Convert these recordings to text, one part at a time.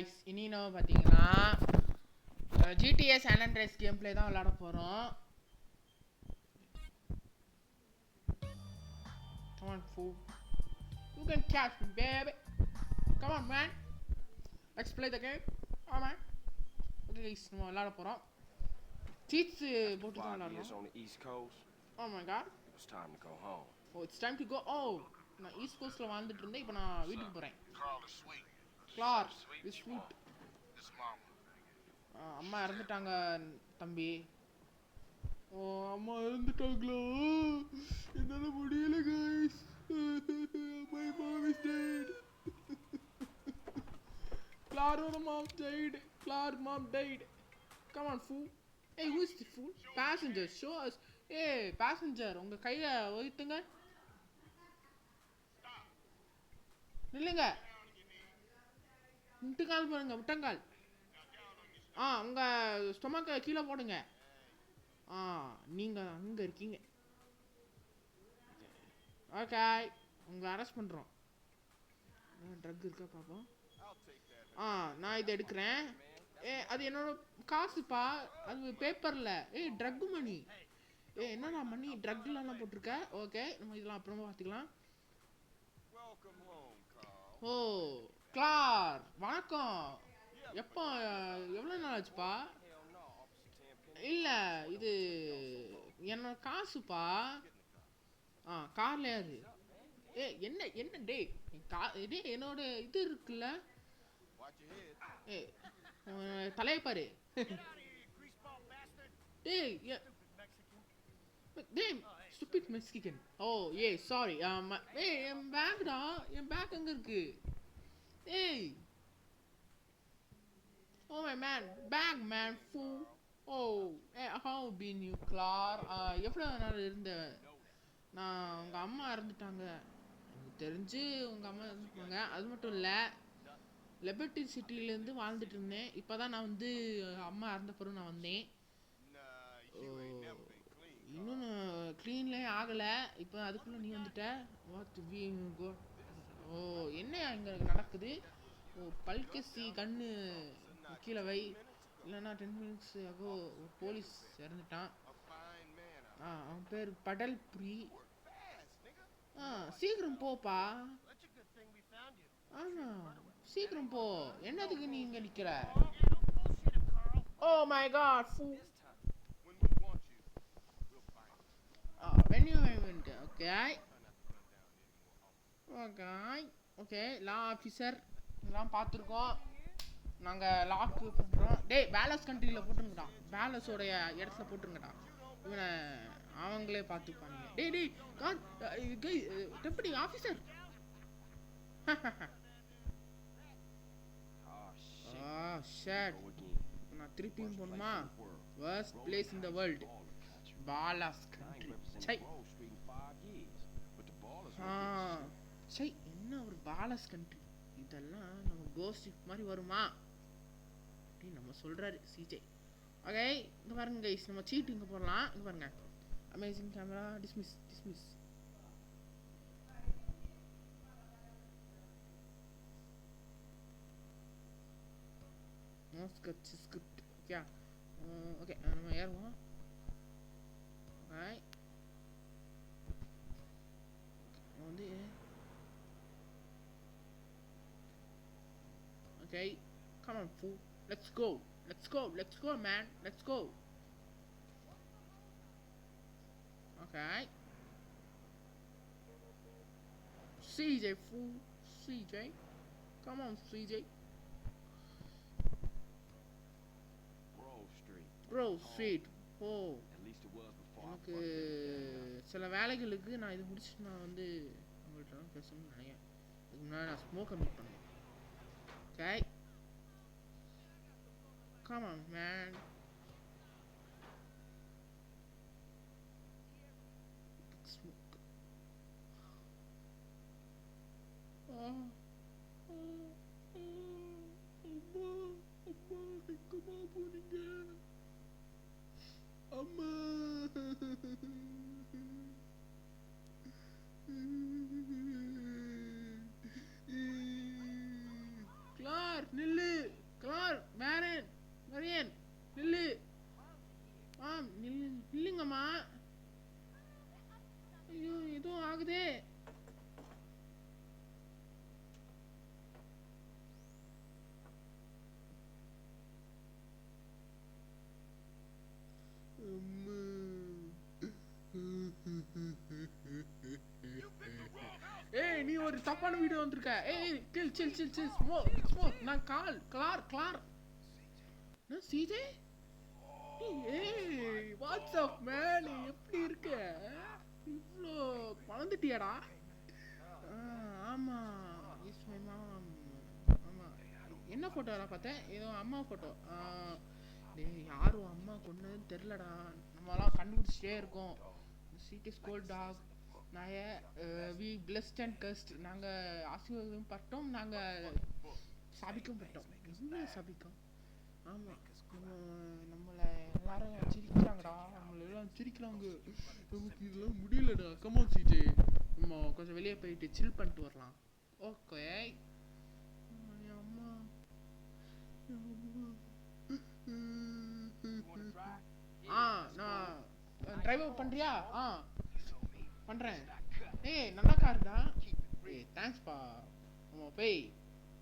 guys, இனி நம்ம பார்த்தீங்கன்னா GTA San Andreas game play தான் விளையாட போகிறோம். Come on, fool. You can catch me, baby. Come on, man. Let's play the game. Come on, man. Okay, guys, நம்ம விளையாட போகிறோம். Cheats போட்டு தான் விளையாடுறோம். Oh my god. It's time to go home. Oh, it's time to go. Oh, நான் east கோஸ்ட்ல வாழ்ந்துட்டு இருந்தேன். இப்போ நான் வீட்டுக்கு போறேன். Clark is sweet. அம்மா இறந்துட்டாங்க தம்பி. ஓ, அம்மா இறந்துட்டாங்களா? என்னால முடியல guys. My mom is dead. Clara's mom died. Clara's mom died. Come on, fool. Hey, who is the fool? Passenger, show us. Hey, passenger, உங்க கைய ஒய்த்துங்க. நில்லுங்க. முட்டுக்கால் பாருங்க, முட்டங்கால். உங்க ஸ்டொமக்க கீழே போடுங்க. நீங்க அங்க இருக்கீங்க. ஓகே, உங்களை அரெஸ்ட் பண்றோம். ட்ரக் இருக்கா பாப்போம். நான் இதை எடுக்கிறேன். அது என்னோட காசுப்பா, அது பேப்பர்ல. Drug money. என்னடா மணி ட்ரக்லாம் போட்டிருக்க? ஓகே, நம்ம இதெல்லாம் அப்புறமா பார்த்துக்கலாம். ஓ, கிளார் வணக்கம். எப்போ எவ்வளோ நாள் ஆச்சுப்பா? இல்லை, இது என்னோட காசுப்பா. கார்ல யாரு? என்ன என்ன டே என்னோட இது இருக்குல்ல. தலையை பாரு. டேய் டேய் stupid Mexican. Sorry. என் பேக்டா, என் பேக் எங்க இருக்கு? Oh my man, bag man, fool. How been you, Clark? எவ்வளோ நாள் இருந்த? நான் உங்க அம்மா இறந்துட்டாங்க. எனக்கு தெரிஞ்சு உங்க அம்மா இறந்துட்டாங்க. அது மட்டும் இல்லை, லிபர்ட்டி சிட்டிலேருந்து வாழ்ந்துட்டு இருந்தேன். இப்போ தான் நான் வந்து அம்மா இறந்த பிறகு நான் வந்தேன். இன்னும் க்ளீன்லேயே ஆகலை. இப்போ அதுக்குள்ளே நீ வந்துட்ட. என்ன இங்கே நடக்குது? பல்கசி கண்ணு கீழே வை, இல்லைன்னா 10 minutes ஆகோ போலீஸ் இறந்துட்டான். அவன் பேர் படல் புரி. சீக்கிரம் போப்பா. சீக்கிரம் போ. என்னதுக்கு நீ இங்கே நிற்கிற? Oh my god, fool. When you went, okay, law officer எல்லாம் பார்த்துருக்கோம். நாங்கள் லாக்கு பண்ணுறோம். பேலஸ் கண்ட்ரியில் போட்டுருங்கடா. பேலஸோடைய இடத்துல போட்டுருங்கடா. இவனை அவங்களே பார்த்துப்பாங்க. Deputy officer. நான் திருப்பியும் போகணுமா? worst place in the world, Bala's country. என்ன ஒரு பாலாஸ் கண்ட்ரி. இதெல்லாம் நம்ம கோஸ்ட் மாதிரி வருமா அப்படின்னு நம்ம சொல்றாரு சிஜே. ஓகே, இங்கே பாருங்க கைஸ், நம்ம சீட் இங்கே போடலாம். இங்கே பாருங்க, amazing camera, dismiss. Script okay, நம்ம ஏறுவோம். வந்து okay, come on fool, let's go man, let's go. Okay, CJ fool, CJ, come on CJ. Grove Street. எனக்கு சில வேலைகளுக்கு நான் இது முடிச்சுட்டு நான் வந்து உங்கள்கிட்ட பேசணும்னு நினைக்கிறேன். இதுக்கு முன்னாடி நான் ஸ்மோக்கை மீட் பண்ணேன். Okay, come on man. Smoke. அம்மா Clark, நில்லு. கிளார் மேரன் மரியன் நில்லு. நில்லுங்கம்மா. ஐயோ எதுவும் ஆகுதே. ஏய் நீ ஒரு தப்பான வீடியோ வந்திருக்க. ஏய் சில் ஸ்மோக். நான் கிளார் நான் சிஜே. ஏய் வாட்ஸ் அப் மேன், எப்படி இருக்க? இவ்வளோ வளர்ந்துட்டியாடா? ஆமா இஸ் மை மாம். ஆமா என்ன ஃபோட்டோடா பார்த்தேன்? ஏதோ அம்மா ஃபோட்டோ. டேய் யாரும் அம்மா கொன்னதுன்னு தெரிலடா. நம்மளாம் கண்டுபிடிச்சிட்டே இருக்கோம். Seat is gold talk. We blessed and cursed. நாங்கள் ஆசீர்வாதம் பட்டோம், நாங்கள் சாபிக்கும் பட்டோம். என்ன சாபிக்கும்? ஆமாம் நம்மளை எல்லாரும் சிரிக்கிறாங்கடா. நம்மளை எல்லாம் சிரிக்கிறாங்க. நமக்கு இதெல்லாம் முடியலடா. கமான் சிஜே, நம்ம கொஞ்சம் வெளியே போயிட்டு சில் பண்ணிட்டு வரலாம். ஓகே. அம்மா நான் டிரைவ் பண்ணுறியா? பண்ணுறேன். ஏய் நல்லா காருடா. ஏய் தேங்க்ஸ்ப்பா. நம்ம போய்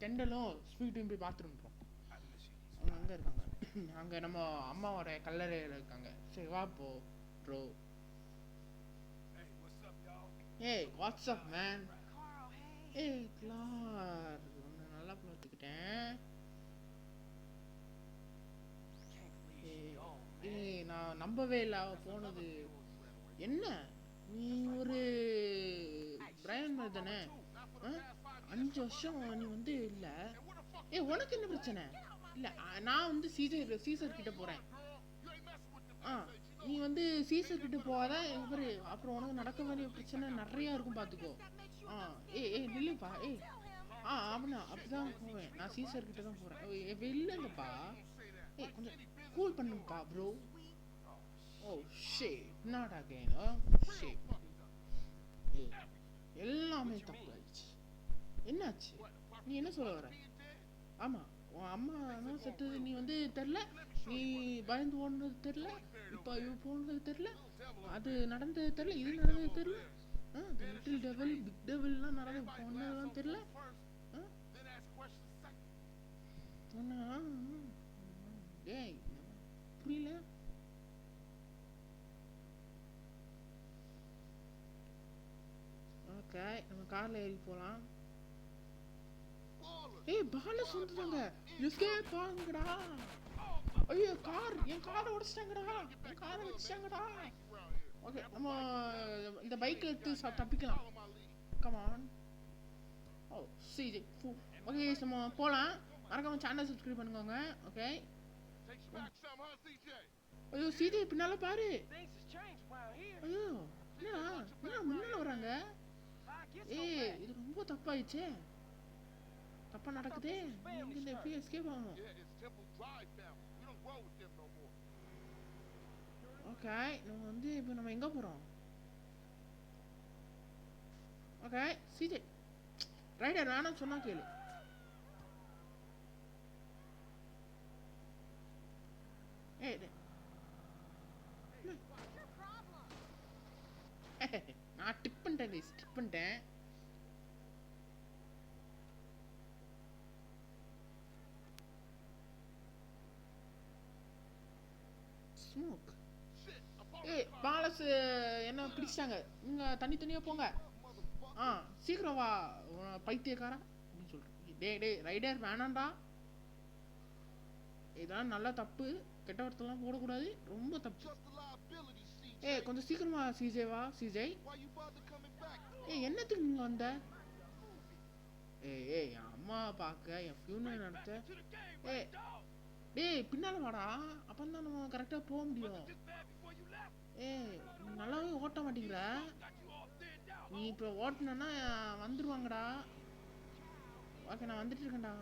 டெண்டலும் ஸ்வீட்டும் போய் பார்த்துருப்போம். அவங்க அங்கே இருக்காங்க. அங்கே நம்ம அம்மாவோட கல்லறையில் இருக்காங்க. சரி வா போ ப்ரோ. ஏய் வாட்ஸ் அப் மேன். ஏய் கிளார், உன்னை நல்லா பார்த்துக்கிட்டேன். ஏய் நான் நம்பவே இல்லை அவள் போனது. என்ன நீ ஒரு பிரையன் மாதிரி தானே? 5 வருஷம் நீ வந்து இல்லை. உனக்கு என்ன பிரச்சனை? இல்லை நான் வந்து சீசர் கிட்ட போகிறேன். நீ வந்து சீசர் கிட்ட போகாதான் இவர் அப்புறம் உனக்கு நடக்க வேண்டிய பிரச்சனை நிறையா இருக்கும் பார்த்துக்கோ. ஏய் இல்லைப்பா. ஆமாண்ணா அப்படிதான் போவேன். நான் சீசர் கிட்ட தான் போகிறேன். இல்லைங்கப்பா. கொஞ்சம் கூல் பண்ணுங்கப்பா ப்ரோ. Not again. எல்லாமே தப்பு ஆயிடுச்சு. என்னாச்சு? நீ என்ன சொல்ல வர? ஆமா உன் அம்மா தான் செத்தது நீ வந்து தெரில. நீ பயந்து ஓடுனது தெரில. இப்போ இவ போனது தெரில. அது நடந்தது தெரில. இது நடந்தது தெரில. லிட்டில் டெவில் பிக் டெவில்லாம் நடந்து போனதுலாம் தெரில. டேய் புரியல. ஓகே நம்ம கார்ல ஏறி போலாம். ஏய் பாலஸ் வந்துட்டாங்க. எஸ்கேப் ஆகுங்கடா. ஐயோ என் காரை உடைச்சிட்டாங்கடா. என் காரை வச்சிட்டாங்கடா. ஓகே நம்ம இந்த பைக் எடுத்து தப்பிக்கலாம். Come on. சரி ஓகே நம்ம போலாம். மறக்காம சேனல் சப்ஸ்கிரைப் பண்ணுங்க. ஓகே. ஐயோ சிஜே பின்னால பாரு. ஐயோ என்ன முன்னால வராங்க? ஏய் இது ரொம்ப தப்பாயிடுச்சே. தப்பா நடக்குதே. இந்த எப்படி எஸ்கேப் ஆகணும்? ஓகே நம்ம வந்து இப்போ நம்ம எங்கே போகிறோம்? ஓகே சிஜே ரைடர் வேணாம் சொன்னா கேளு. நான் டிப் பண்ணிட்டேன். ஸ்மோக். பாலஸ் என்ன பிடிச்சிட்டாங்க. நீங்க தனித்தனியா போங்க. சீக்கிரம் வா பைத்தியக்காரா அப்படின்னு சொல்றேன். டே ரைடர் வேணாண்டா. இதெல்லாம் நல்லா தப்பு. கெட்ட வார்த்தைலாம் போடக்கூடாது. ரொம்ப தப்பு. கொஞ்சம் சீக்கிரமா சிஜேவா. சிஜே என்னத்துக்கு நீங்க வந்த? என் அம்மா பார்க்க என் ஃபியூனல் நடத்த. டேய் பின்னால வாடா. அப்பந்தான் நம்ம கரெக்டா போக முடியும். நல்லாவே ஓட்ட மாட்டேங்கிற. நீ இப்போ ஓட்டினா வந்துருவாங்கடா. ஓகே நான் வந்துட்டு இருக்கேன்டா.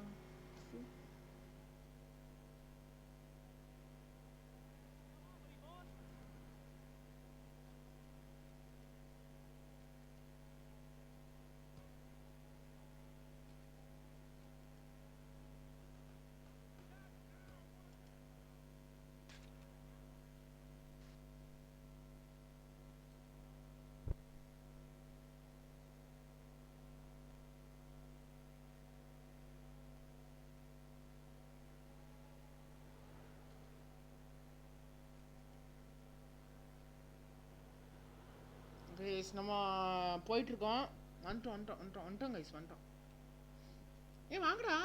கைஸ் நம்ம போயிட்டுருக்கோம். வந்துட்டோம் கைஸ் வந்துட்டோம். வாங்கடா.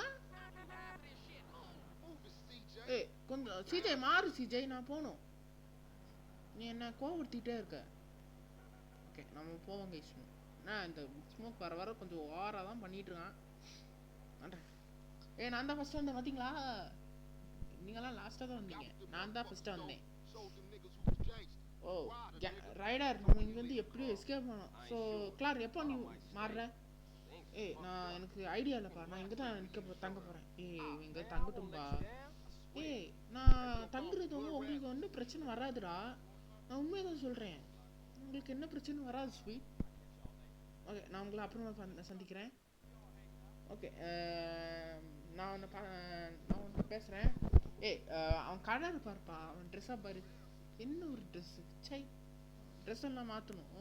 கொஞ்சம் சிஜே மாறு சிஜே, நான் போகணும். நீ என்ன கோவப்படுத்திட்டே இருக்க. ஓகே நம்ம போவோம் கைஸ். நான் இந்த ஸ்மோக் வர வர கொஞ்சம் ஓவராக தான் பண்ணிட்டு இருக்கான். நான் தான் ஃபர்ஸ்ட் வந்தேன் பார்த்தீங்களா? நீங்களாம் லாஸ்ட்டாக தான் வந்தீங்க, நான் தான் ஃபர்ஸ்ட்டாக வந்தேன். ஓ ரைடர், நம்ம இங்கேருந்து எப்படியும் எஸ்கேப் பண்ணோம். ஸோ கிளார் எப்போ நீ மாறுற? நான் எனக்கு ஐடியா இல்லைப்பா, நான் இங்கே தான் தங்க போகிறேன். இங்கே தங்கட்டும்பா. நான் தங்குறது உங்களுக்கு ஒன்றும் பிரச்சனை வராதுடா. நான் உண்மையை தான் சொல்கிறேன், உங்களுக்கு என்ன பிரச்சனை வராது ஸ்வீட். ஓகே நான் உங்களை அப்புறமா சந்திக்கிறேன். ஓகே நான் ஒன்று பேசுகிறேன். அவன் கடை இருப்பார்ப்பா, அவன் ட்ரெஸ்ஸாக பாரு. என்ன ஒரு ட்ரெஸ்ஸு சை, ட்ரெஸ் எல்லாம் மாற்றணும்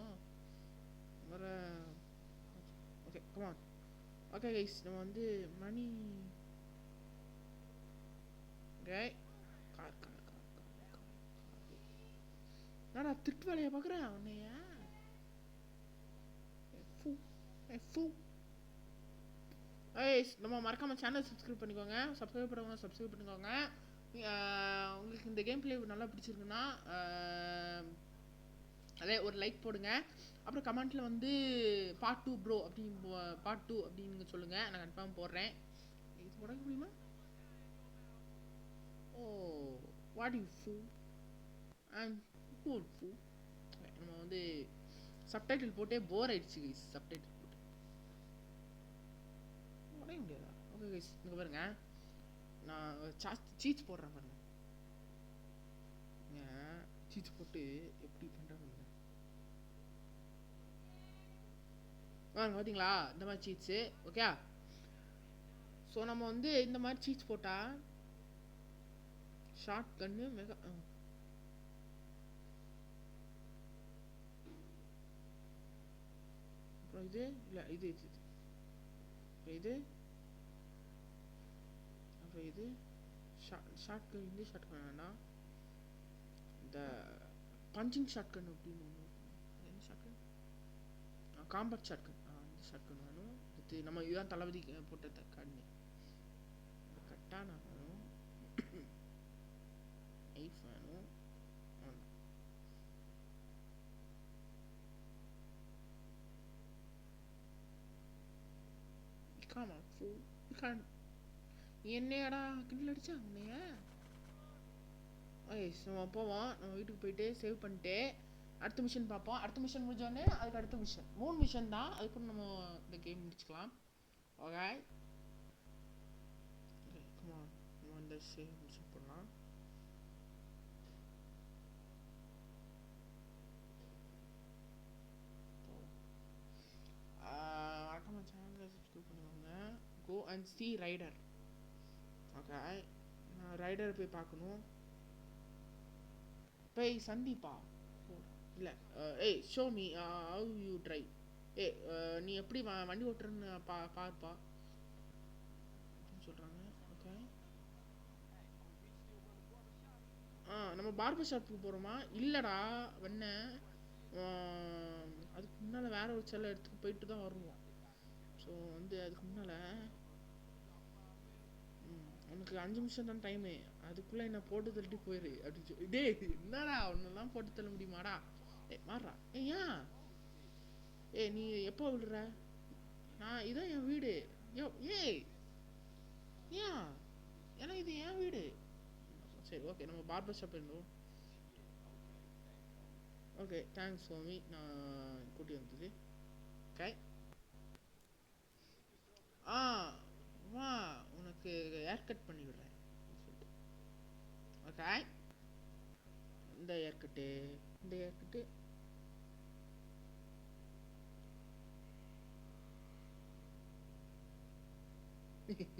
வர. Okay come on. ஓகே கைஸ் நம்ம வந்து மணி கார் நான் திட்டு வேலையை பார்க்குறேன் உன்னைய. நம்ம மறக்காம சேனல் சப்ஸ்கிரைப் பண்ணிக்கோங்க. சப்ஸ்கிரைப் பண்ணுவாங்க, சப்ஸ்கிரைப் பண்ணிக்கோங்க. உங்களுக்கு இந்த கேம் பிளே நல்லா பிடிச்சிருக்குன்னா அதே ஒரு லைக் போடுங்க. அப்புறம் கமெண்ட்டில் வந்து பார்ட் 2 ப்ரோ அப்படின்னு சொல்லுங்கள், நான் கன்ஃபார்ம் போடுறேன். இது உடக்க முடியுமா? Oh what you fool, I'm cool fool. நம்ம வந்து சப்டைட்டில் போட்டே போர் ஆயிடுச்சு கைஸ். சப்டைட்டில் போட்டு உடைய முடியாதா? ஓகே கைஸ் இங்கே பாருங்க, நான் சீட்ஸ் போடுறேன் பாருங்க. சீட்ஸ் போட்டு எப்படி பண்ணுறாங்க வாங்க, பார்த்தீங்களா? இந்த மாதிரி சீட்ஸு. ஓகே ஸோ நம்ம வந்து இந்த மாதிரி சீட்ஸ் போட்டால் ஷார்ட் கன்னு மெகா. அப்புறம் இது இல்லை, இது இது அப்புறம் இது ஷார்ட் கன். இந்த ஷார்ட் கன் வேணாம், இந்த பஞ்சிங் ஷார்ட் கன் அப்படின்னு ஒன்று. என்ன short gun? Compact short gun. இந்த ஷார்ட் கன் வேணும். இது நம்ம இதுதான் தளபதி போட்ட கண்ணு. கட்டான வேணும், நைஃப் வேணும். என்னையாடா கிண்டில் அடிச்சா உன்னைய? நம்ம போவோம், நம்ம வீட்டுக்கு போயிட்டு சேவ் பண்ணிட்டு அடுத்த மிஷன் பார்ப்போம். அடுத்த மிஷன் முடிஞ்சோடனே அதுக்கு அடுத்த மிஷன் 3 மிஷன் தான், அதுக்குள்ள நம்ம இந்த கேம் முடிச்சுக்கலாம். ஓகே கமான், நம்ம இந்த சேவ் மிஷன் பண்ணலாம். மறக்காம சேனலை சப்ஸ்கிரைப் பண்ணுவாங்க. Go and see Ryder. Okay நான் ரைடர் போய் பார்க்கணும். போய் சந்திப்பா இல்லை. Show me how you drive. நீ எப்படி வண்டி ஓட்டுறன்னு பார்ப்பா அப்படின்னு சொல்கிறாங்க. ஓகே நம்ம பார்பர் ஷாப்புக்கு போகிறோமா? இல்லைடா வெண்ண, அதுக்கு முன்னால் வேற ஒரு சில இடத்துக்கு போயிட்டு தான் வருவோம். ஸோ வந்து அதுக்கு முன்னால் உனக்கு 5 நிமிஷம் தான் டைமு, அதுக்குள்ளே என்ன போட்டு தள்ளிட்டு போயிரு அப்படின்னு சொல்லி. டே என்னடா ஒன்னெல்லாம் போட்டு தள்ள முடியுமாடா? மாறா. ஏன் நீ எப்போ விடுற? நான் இதான் என் வீடு. ஏன் ஏன்னா இது என் வீடு. சரி ஓகே நம்ம பார்பர் ஷாப் இருந்தோம். ஓகே தேங்க்ஸ் சுவாமி, நான் கூட்டி வந்தது. ஓகே வா உனக்கு ஹேர் கட் பண்ணி விடுறேன். ஓகே இந்த ஹேர் கட்டு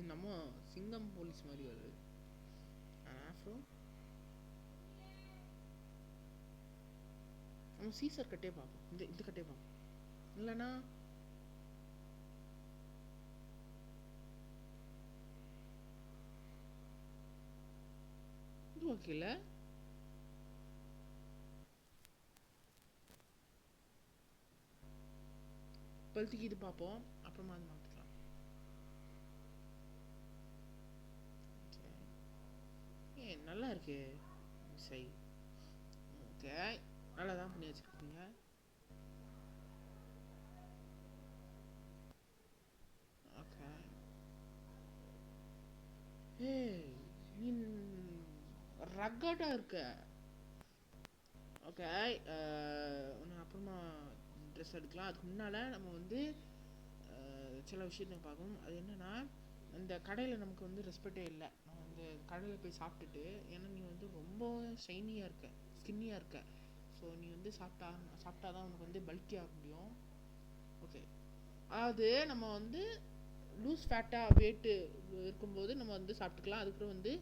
நம்ம சிங்கம் போலீஸ் மாதிரி வருது. ஆஃப்ரோ நம்ம சீசர் கட்டே பார்ப்போம். இந்த கட்டே பார்ப்போம். இல்லைன்னா இது ஓகேல. ஹெல்த்துக்கு இது பார்ப்போம், அப்புறமா அது மாற்றிக்கலாம். நல்லா இருக்கு சரி. ஓகே, நல்லா தான் பண்ணி வச்சுருக்கீங்க. ஓகே, நீ ரக்கடாக இருக்க. ஓகே, அப்புறமா ட்ரெஸ் எடுக்கலாம். அதுக்கு முன்னால் நம்ம வந்து சில விஷயத்தை பார்க்கணும். அது என்னென்னா, இந்த கடையில் நமக்கு வந்து ரெஸ்பெக்டே இல்லை. நம்ம வந்து கடையில் போய் சாப்பிட்டுட்டு, ஏன்னா நீ வந்து ரொம்ப ஷைனியாக இருக்க, ஸ்கின்னியாக இருக்க. ஸோ நீ வந்து சாப்பிட்டா தான் உனக்கு வந்து பல்கி ஆக முடியும். ஓகே, அதாவது நம்ம வந்து லூஸ் ஃபேட்டாக வெயிட்டு இருக்கும்போது நம்ம வந்து சாப்பிட்டுக்கலாம். அதுக்கப்புறம் வந்து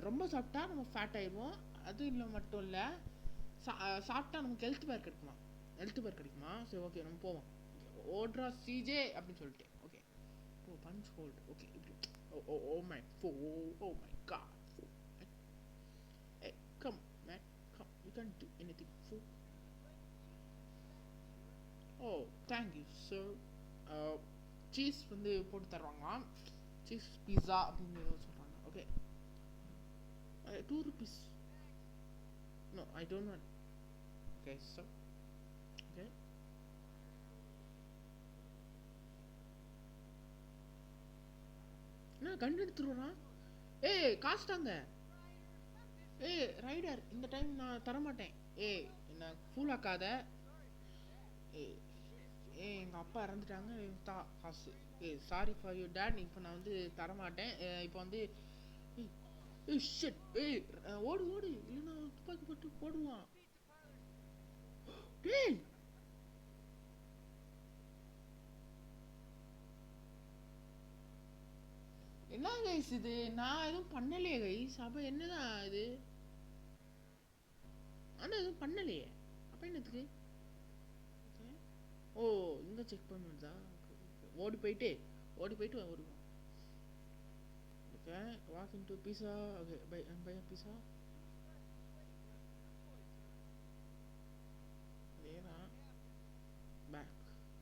ரொம்ப சாப்பிட்டா நம்ம ஃபேட் ஆயிடுவோம். அது இல்லை மட்டும் இல்லை, சாப்பிட்டா நமக்கு ஹெல்த் பேர் கிடைக்குமா. சரி, ஓகே, நம்ம போவோம். ஓட்ரா சிஜே அப்படின்னு சொல்லிட்டு. Okay, oh punch hold. Okay, இப்படி oh my god. Come man, come, you can do anything. Oh thank you sir. Cheese வந்து போட்டு தருவாங்களாம். சீஸ் பீஸா அப்படின்னு சொல்கிறாங்க. Okay, 2 rupees. No, I don't want. Okay, sir. Okay. என்ன கண்டு எடுத்துருவான்? காசு தாங்க. ரைடர், இந்த டைம் நான் தரமாட்டேன். என்ன ஃபூலாக்காத. எங்கள் அப்பா இறந்துட்டாங்க, காசு. Sorry for you date. இப்போ நான் வந்து தரமாட்டேன். இப்போ வந்து ஷிட். ஓடு இல்லைன்னா துப்பாக்கி போட்டு போடுவான். என்ன கைஸ் இது? நான் எதுவும் பண்ணலையே கைஸ். அப்போ என்னதான் இது? ஆனால் எதுவும் பண்ணலையே, அப்போ என்னத்துக்கு? ஓ, இங்கே செக் பண்ணுதா? ஓடி போயிட்டு வருவோம். Okay, walk into pizza. Okay, bye pizza. அதேதான் பேக்.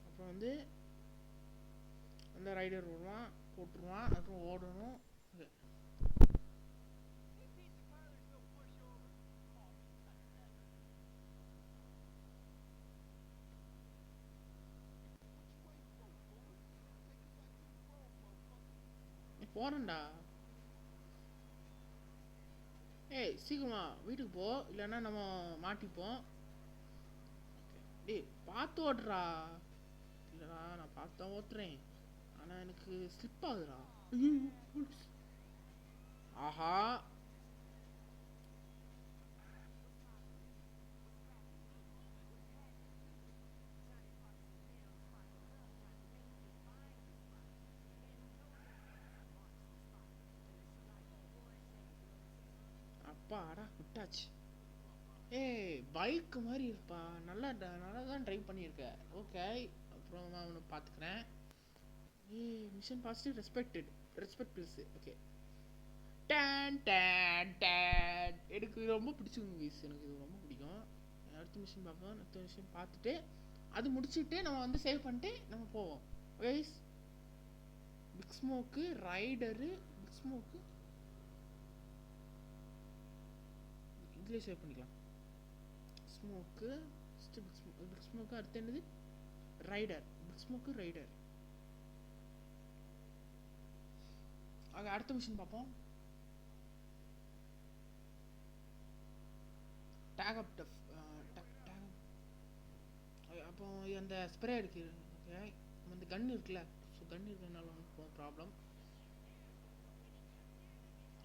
அப்புறம் வந்து அந்த ரைடர் வருவான், போட்டுருவான், அப்புறம் ஓடணும். ஓகே, போறேன்டா. சீக்கிரமா வீட்டுக்கு போ, இல்லைன்னா நம்ம மாட்டிப்போம். பார்த்து ஓட்டுறா. இல்லைடா, நான் பார்த்து தான் ஓட்டுறேன், ஆனால் எனக்கு ஸ்லிப் ஆகுதுடா. ஆஹா, அப்பாடா விட்டாச்சு. பைக்கு மாதிரி இருப்பா. நல்லா தான் ட்ரைவ் பண்ணியிருக்க. ஓகே, அப்புறம் நான் அவனை பார்த்துக்கிறேன். Mission positive respect plus. Okay, எனக்கு ரொம்ப பிடிச்சிருங்க கைஸ். எனக்கு இது ரொம்ப பிடிக்கும். அடுத்த மிஷன் பார்ப்போம். அடுத்த மிஷன் பார்த்துட்டு அது முடிச்சுட்டு நம்ம வந்து சேவ் பண்ணிட்டு நம்ம போவோம் guys. Big Smoke Ryder. Big Smoke இதுலேயே சேவ் பண்ணிக்கலாம். Smoke Big Smoke. அடுத்து என்னது? ரைடர். Big Smoke Ryder. அடுத்த மிஷன் பார்ப்போம். Tag up turf. அப்போ அந்த ஸ்ப்ரே அடிக்கிறது. ஓகே, அந்த கன் இருக்குல்ல, ஸோ கன் இருக்கிறதுனால ஒன்றும் ப்ராப்ளம்.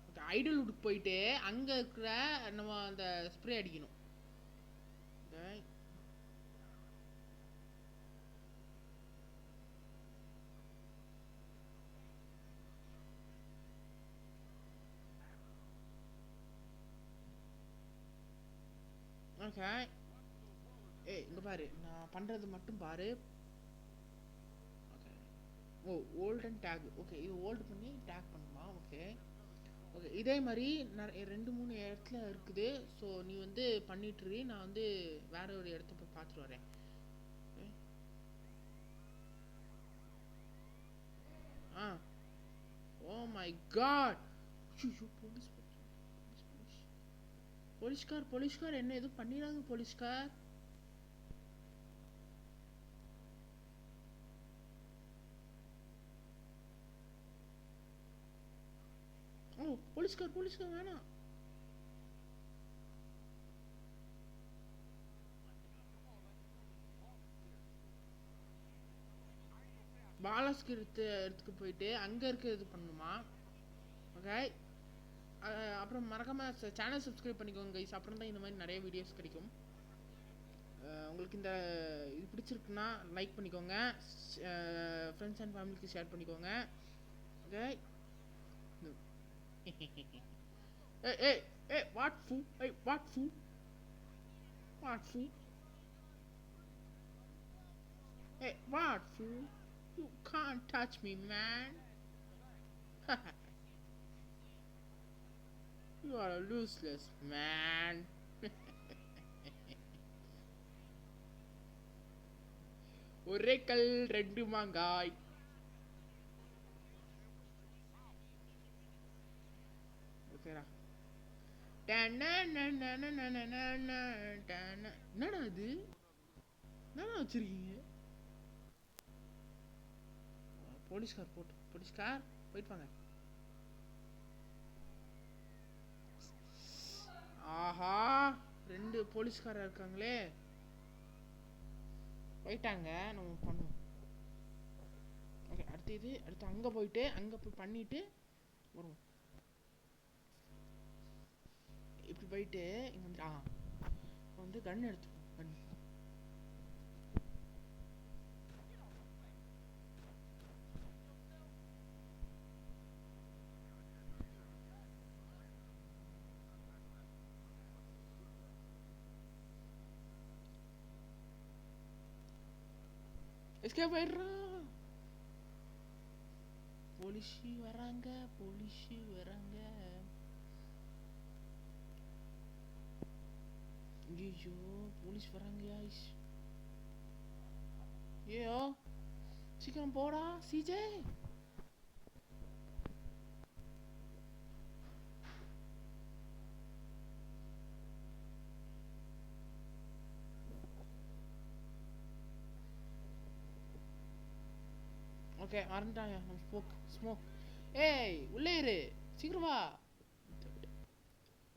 ஓகே, ஐடல்வுட்டுக்கு போயிட்டு அங்கே இருக்கிற நம்ம அந்த ஸ்ப்ரே அடிக்கணும். ஓகே, இங்கே பாரு, நான் பண்ணுறது மட்டும் பாரு. ஓகே, ஓ ஓல்டன் டேக். ஓகே, இது ஓல்டு பண்ணி டேக் பண்ணுமா? ஓகே, இதே மாதிரி 2-3 இடத்துல இருக்குது. ஸோ நீ வந்து பண்ணிட்டுரு, நான் வந்து வேற ஒரு இடத்த போய் பார்த்துட்டு வரேன். ஆ ஓ மை காட். ஐயோ போலீஸ் போலீஸ் போலீஸ்கார் என்ன எதுவும் பண்ணிடாங்க போலீஸ்கார். ஓ போலீஸ்கார் வேணாம். பாலாஸ்க்கு எடுத்துக்கு போயிட்டு அங்கே இருக்க இது பண்ணணுமா. ஓகே அப்புறம் மறக்காம சேனல் சப்ஸ்கிரைப் பண்ணிக்கோங்க கைஸ். அப்புறம் தான் இந்த மாதிரி நிறைய வீடியோஸ் கிடைக்கும். உங்களுக்கு இந்த இது பிடிச்சிருக்குன்னா லைக் பண்ணிக்கோங்க, ஃப்ரெண்ட்ஸ் அண்ட் ஃபேமிலிக்கு ஷேர் பண்ணிக்கோங்க. ஓகே ஏய் what ஃபூ Hey, what fool? You can't touch me, man. You are a useless man. ஒரே கல் ரெண்டு மாங்காய். ஓகேடா. என்னடா இது? என்னடா வச்சிருக்கீங்க? போலீஸ்கார் போயிட்டு வாங்க. ஆஹா 2 போலீஸ்காரா இருக்காங்களே. போயிட்டாங்க, நம்ம பண்ணுவோம். ஓகே அடுத்து அங்கே போய் பண்ணிட்டு வருவோம். இப்படி போயிட்டு இங்கே வந்து கன் எடுத்துப்போம். கன் எஸ்கேப் ஆயிடுறான். போலீஸ் வராங்க. ஐயோ போலீஸ் வராங்க. ஐயோ சீக்கிரம் போடா சிஜே. ஓகே மறந்துட்டாங்க. நம்ம ஸ்மோக் ஏய் உள்ளே இரு சீக்கிரம் வா.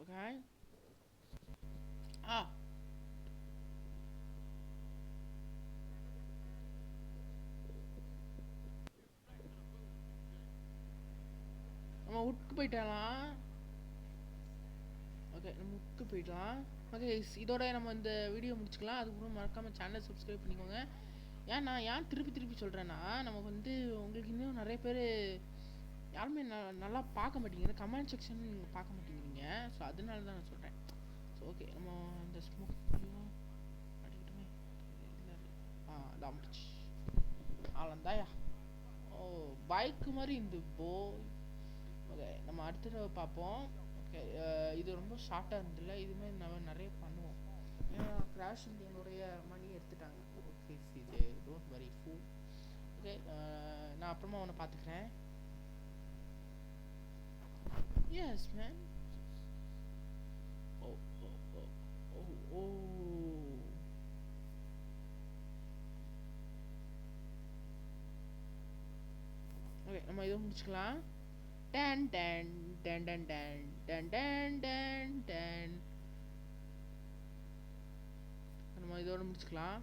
ஓகே நம்ம உட்க்கு போயிட்டலாம். ஓகே நம்ம உட்க்கு போயிடலாம். ஓகே இதோட நம்ம இந்த வீடியோ முடிச்சுக்கலாம். அதுக்கப்புறம் மறக்காமல் சேனலை சப்ஸ்கிரைப் பண்ணிக்கோங்க. ஏன் திருப்பி சொல்கிறேன்னா, நமக்கு வந்து உங்களுக்கு இன்னும் நிறைய பேர் யாருமே நல்லா பார்க்க மாட்டேங்கிறீங்க, கமெண்ட் செக்ஷன் நீங்கள் பார்க்க மாட்டேங்கிறீங்க. ஸோ அதனால தான் நான் சொல்கிறேன். ஸோ ஓகே நம்ம இந்த ஸ்மோக் அடிக்கட்டுமே. இல்லை அதான் முடிச்சு ஆளந்தாயா. ஓ பைக்கு மாதிரி இந்த ஓகே நம்ம அடுத்த தடவை பார்ப்போம். ஓகே இது ரொம்ப ஷார்ட்டாக இருந்ததில்ல, இதுமாதிரி நம்ம நிறைய பண்ணுவோம். ஏன்னா கிராஷ் என்னுடைய மணி எடுத்துட்டாங்க. Okay CJ don't worry fool. Okay நான் அப்புறமா உன்னை பார்த்துக்கிறேன். Yes man. ஓ ஓகே நம்ம இதை முடிச்சுக்கலாம். Done done done done done done done done done. நம்ம இதோட முடிச்சுக்கலாம்.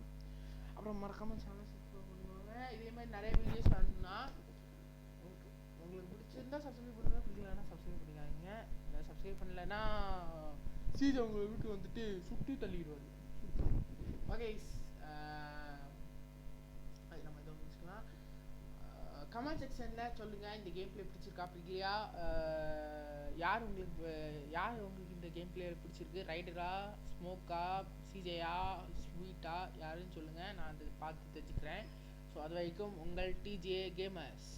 அப்புறம் மறக்காம சேனல் சப்ஸ்கிரைப் பண்ணுவாங்க. இதே மாதிரி நிறைய வீடியோஸ் வேணும்னா உங்களுக்கு பிடிச்சிருந்தா சப்ஸ்கிரைப் பண்ணுங்க, பிடிக்கலன்னா சப்ஸ்கிரைப் பண்ணிக்காதீங்க. சப்ஸ்கிரைப் பண்ணலைன்னா சீஜ் அவங்க வீட்டுக்கு வந்துட்டு சுட்டு தள்ளிடுவாரு. ஓகே அது நம்ம இதோட முடிச்சுக்கலாம். கமெண்ட் செக்ஷனில் சொல்லுங்கள் இந்த கேம் பிளே பிடிச்சிருக்கா பிடிக்கலையா, யார் உங்களுக்கு இந்த கேம் பிளே பிடிச்சிருக்கு, ரைடரா ஸ்மோக்கா சிஜேயா ஸ்வீட்டா யாருன்னு சொல்லுங்கள், நான் அதை பார்த்து தெரிஞ்சுக்கிறேன். ஸோ அது வரைக்கும் உங்கள் டிஜே கேமர்ஸ்.